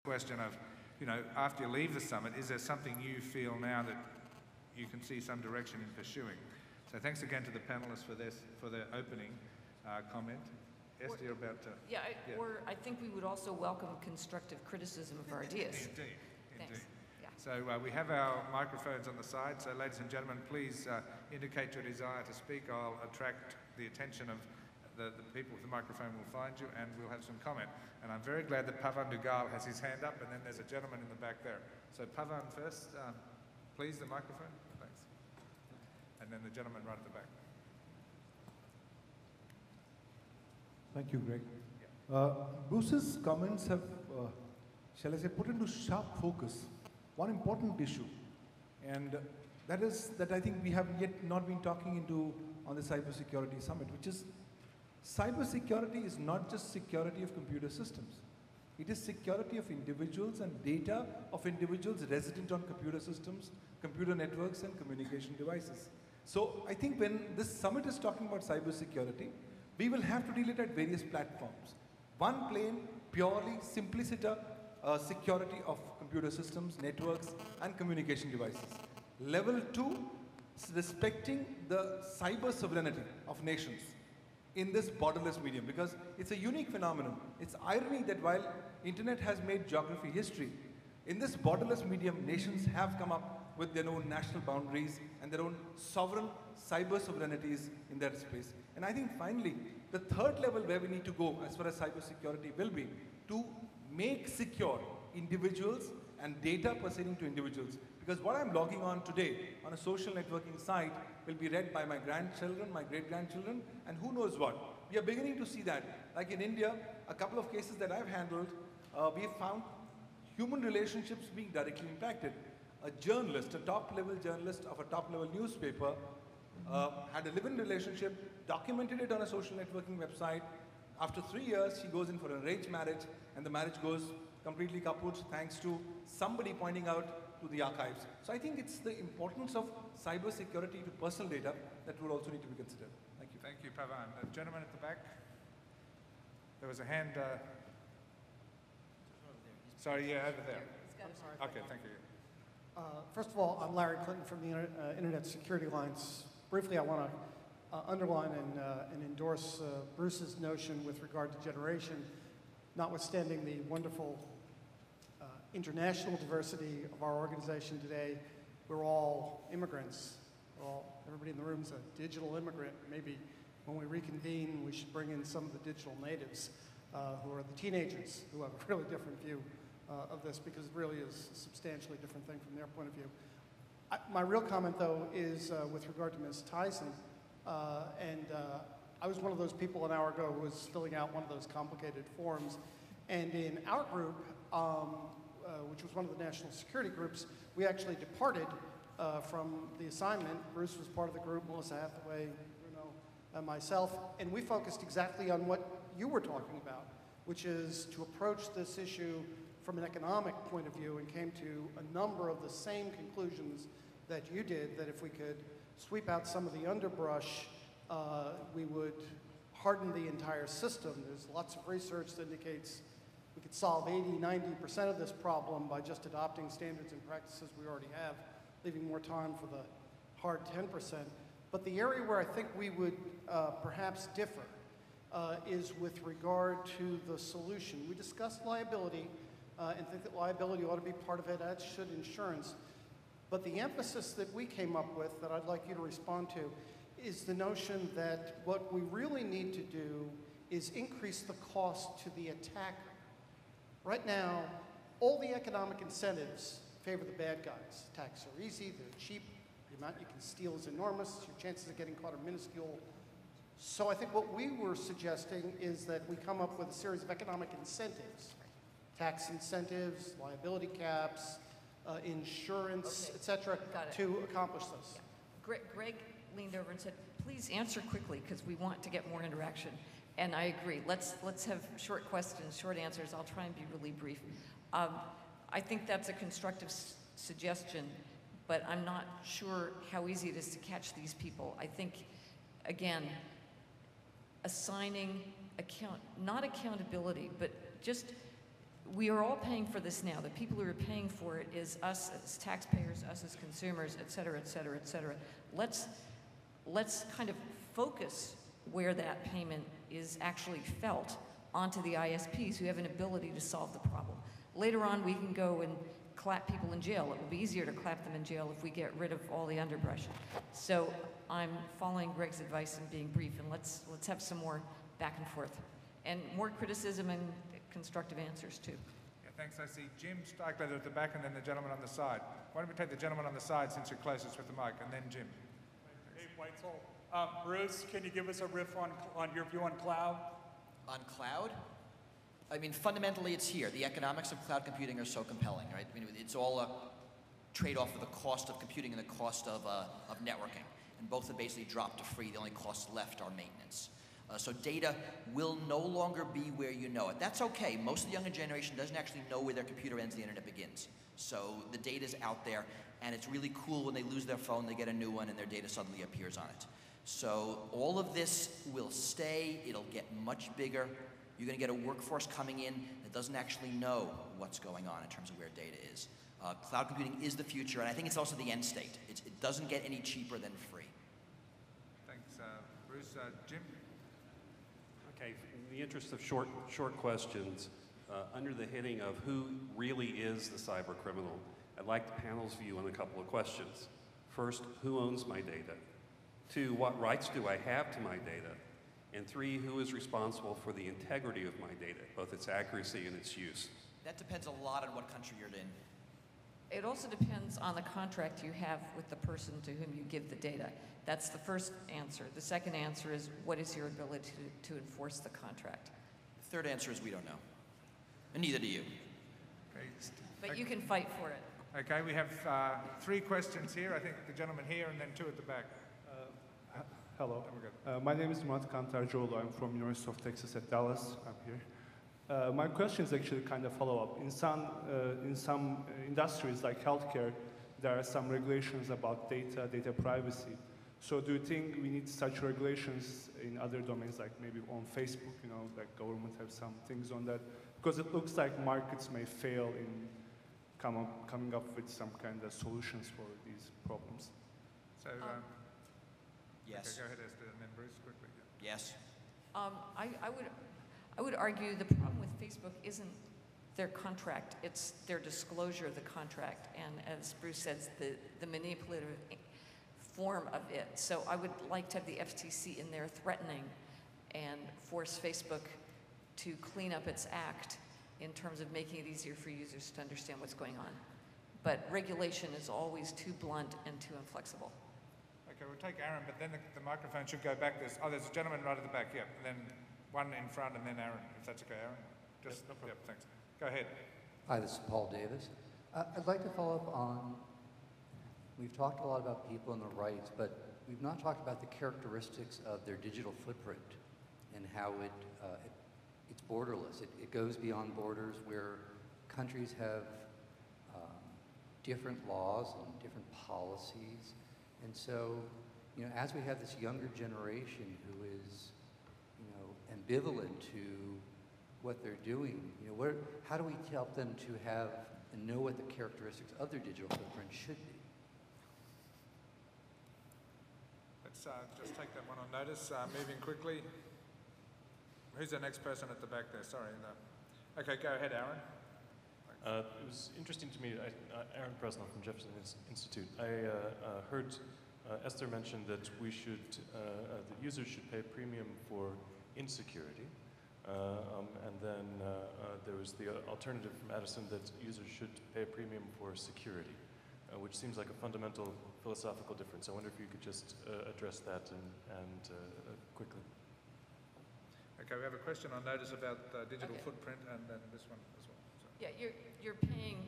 question of, you know, after you leave the summit, is there something you feel now that you can see some direction in pursuing? So thanks again to the panelists for this, for their opening comment. Esther, you're about to... Yeah, or I think we would also welcome constructive criticism of our ideas. Indeed, indeed. Yeah. So we have our microphones on the side, so ladies and gentlemen, please indicate your desire to speak. I'll attract the attention of the people with the microphone will find you, and we'll have some comment. And I'm very glad that Pavan Dugal has his hand up, and then there's a gentleman in the back there. So Pavan first, please, the microphone. Thanks. And then the gentleman right at the back. Thank you, Greg. Bruce's comments have, shall I say, put into sharp focus one important issue, and that is that I think we have yet not been talking into on the Cybersecurity Summit, which is cybersecurity is not just security of computer systems. It is security of individuals and data of individuals resident on computer systems, computer networks, and communication devices. So I think when this summit is talking about cybersecurity, we will have to deal it at various platforms. One plane, purely simpliciter security of computer systems, networks, and communication devices. Level 2, respecting the cyber sovereignty of nations in this borderless medium, because it's a unique phenomenon. It's irony that while internet has made geography history, in this borderless medium, nations have come up with their own national boundaries and their own sovereign cyber sovereignties in that space. And I think finally, the third level where we need to go as far as cybersecurity will be to make secure individuals and data pertaining to individuals. Because what I'm logging on today on a social networking site will be read by my grandchildren, my great-grandchildren, and who knows what. We are beginning to see that. Like in India, a couple of cases that I've handled, we have found human relationships being directly impacted. A journalist, a top-level journalist of a top-level newspaper, had a live-in relationship, documented it on a social networking website. After 3 years, she goes in for an arranged marriage, and the marriage goes completely kaput thanks to somebody pointing out to the archives. So I think it's the importance of cybersecurity to personal data that would also need to be considered. Thank you. Thank you, Pavan. The gentleman at the back. There was a hand. Sorry, yeah, over there. Okay, thank you. First of all, I'm Larry Clinton from the Internet Security Alliance. Briefly, I want to underline and endorse Bruce's notion with regard to generation, notwithstanding the wonderful international diversity of our organization today. We're all immigrants. Everybody in the room is a digital immigrant. Maybe when we reconvene, we should bring in some of the digital natives who are the teenagers who have a really different view of this, because it really is a substantially different thing from their point of view. My real comment, though, is with regard to Ms. Dyson. I was one of those people an hour ago who was filling out one of those complicated forms. And in our group, which was one of the national security groups, we actually departed from the assignment. Bruce was part of the group, Melissa Hathaway, Bruno, and myself. And we focused exactly on what you were talking about, which is to approach this issue from an economic point of view, and came to a number of the same conclusions that you did, that if we could sweep out some of the underbrush, we would harden the entire system. There's lots of research that indicates we could solve 80–90% of this problem by just adopting standards and practices we already have, leaving more time for the hard 10%. But the area where I think we would perhaps differ is with regard to the solution. We discussed liability and think that liability ought to be part of it, as should insurance. But the emphasis that we came up with, that I'd like you to respond to, is the notion that what we really need to do is increase the cost to the attacker. Right now, all the economic incentives favor the bad guys. Attacks are easy, they're cheap, the amount you can steal is enormous, your chances of getting caught are minuscule. So I think what we were suggesting is that we come up with a series of economic incentives, tax incentives, liability caps, insurance, etc., to accomplish this. Yeah. Greg leaned over and said, please answer quickly, because we want to get more interaction. And I agree. Let's have short questions, short answers. I'll try and be really brief. I think that's a constructive suggestion, but I'm not sure how easy it is to catch these people. I think, again, assigning not accountability, but just we are all paying for this now. The people who are paying for it is us as taxpayers, us as consumers, et cetera, et cetera, et cetera. Let's kind of focus where that payment is actually felt onto the ISPs who have an ability to solve the problem. Later on, we can go and clap people in jail. It will be easier to clap them in jail if we get rid of all the underbrush. So I'm following Greg's advice and being brief, and let's have some more back and forth. And more criticism and constructive answers, too. Yeah, thanks. I see Jim Steichler at the back and then the gentleman on the side. Why don't we take the gentleman on the side since you're closest with the mic, and then Jim. Hey, Whitesell. Bruce, can you give us a riff on your view on cloud? On cloud? I mean, fundamentally, it's here. The economics of cloud computing are so compelling, right? I mean, it's all a trade-off of the cost of computing and the cost of networking. And both have basically dropped to free. The only costs left are maintenance. So data will no longer be where you know it. That's okay. Most of the younger generation doesn't actually know where their computer ends, the internet begins. So the data's out there, and it's really cool when they lose their phone, they get a new one, and their data suddenly appears on it. So all of this will stay. It'll get much bigger. You're going to get a workforce coming in that doesn't actually know what's going on in terms of where data is. Cloud computing is the future, and I think it's also the end state. It doesn't get any cheaper than free. Thanks, Bruce. Jim? Okay, in the interest of short questions, under the heading of who really is the cyber criminal, I'd like the panel's view on a couple of questions. First, who owns my data? 2, what rights do I have to my data? And 3, who is responsible for the integrity of my data, both its accuracy and its use? That depends a lot on what country you're in. It also depends on the contract you have with the person to whom you give the data. That's the first answer. The second answer is, what is your ability to enforce the contract? The third answer is we don't know. And neither do you. Okay. But you can fight for it. Okay, we have 3 questions here. I think the gentleman here and then 2 at the back. Hello. Then we're good. My name is Murat Kantar-Schjolberg. I'm from University of Texas at Dallas. I'm here. My question is actually kind of follow-up. In some industries like healthcare, there are some regulations about data privacy. So do you think we need such regulations in other domains, like maybe on Facebook, you know, like government have some things on that? Because it looks like markets may fail in coming up with some kind of solutions for these problems. So, Yes. okay, go ahead, Esther, and then Bruce quickly. Yeah. Yes. I would argue the problem with Facebook isn't their contract, it's their disclosure of the contract, and as Bruce says, the manipulative form of it. So I would like to have the FTC in there threatening and force Facebook to clean up its act in terms of making it easier for users to understand what's going on. But regulation is always too blunt and too inflexible. Okay, we'll take Aaron, but then the microphone should go back. There's a gentleman right at the back, yeah. And then one in front and then Aaron, if that's okay, Aaron. Just, no problem. Yep, thanks. Go ahead. Hi, this is Paul Davis. I'd like to follow up on, we've talked a lot about people and their rights, but we've not talked about the characteristics of their digital footprint and how it's borderless. It goes beyond borders where countries have different laws and different policies. And so, you know, as we have this younger generation who is, you know, ambivalent to what they're doing, you know, how do we help them to have and know what the characteristics of their digital footprint should be? Let's just take that one on notice. Moving quickly. Who's the next person at the back there? Sorry. No. Okay, go ahead, Aaron. It was interesting to me, Aaron Presnell from Jefferson Institute. I heard Esther mention that we should, that users should pay a premium for insecurity. And then there was the alternative from Addison that users should pay a premium for security, which seems like a fundamental philosophical difference. I wonder if you could just address that and quickly. Okay, we have a question on notice about digital Okay. footprint and then this one as well. So. Yeah, you're paying